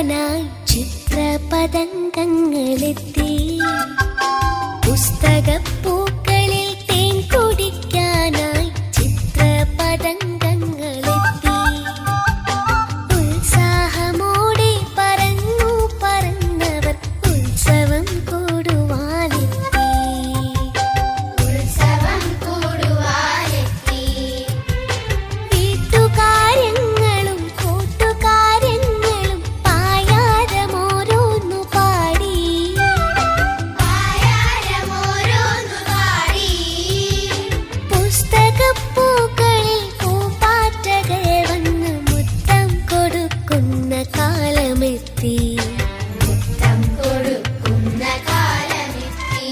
കുടിക്കാനായി ചിത്രപതംഗങ്ങളെത്തി. പുസ്തകപ്പൂക്കളിൽ തേൻ കുടിക്കാനായി ചിത്രപതംഗങ്ങളെത്തി. ഉത്സാഹമോടെ പറന്നു പറന്നവർ ഉത്സവം കൂടുവാനെത്തി. ഉത്സവം കൂടുവാനെത്തി. വീട്ടുകാര്യങ്ങളും കൂട്ടുകാര്യങ്ങളും പായാരമോരോന്നു പാടി. പായാരമോരോന്നു പാടി. പുസ്തകപ്പൂക്കളിൽ പൂമ്പാറ്റകൾ വന്ന് മുത്തം കൊടുക്കുന്ന കാലമെത്തി. മുത്തം കൊടുക്കുന്ന കാലമെത്തി.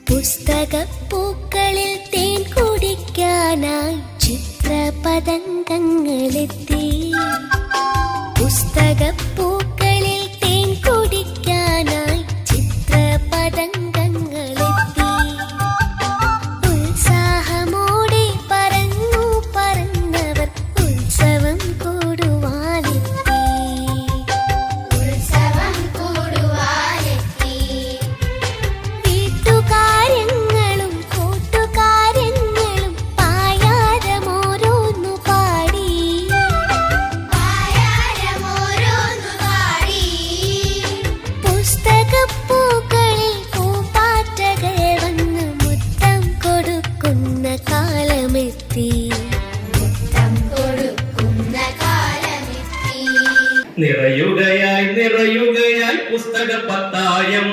പുസ്തകപ്പൂക്കളിൽ തേൻ കുടിക്കാനായി ചിത്രപതംഗങ്ങളെത്തി. പുസ്തകപ്പൂക്കളിൽ തേൻ കുടിക്കാനായി ചിത്രപതംഗങ്ങളെത്തി. ഉത്സാഹമോടെ പറന്നു പറന്നവർ ഉത്സവം കൂടുവാനെത്തി. ഉത്സവം കൂടുവാനെത്തി. വീട്ടുകാര്യങ്ങളും കൂട്ടുകാര്യങ്ങളും പായാരമോരോന്നു പാടി. പായാരമോരോന്നു പാടി. പുസ്തകപ്പൂക്കളിൽ പൂമ്പാറ്റകൾ വന്ന് മുത്തം കൊടുക്കുന്ന കാലമെത്തി. മുത്തം കൊടുക്കുന്ന കാലമെത്തി. നിറയുകയായി നിറയുകയായി പുസ്തക പത്തായം.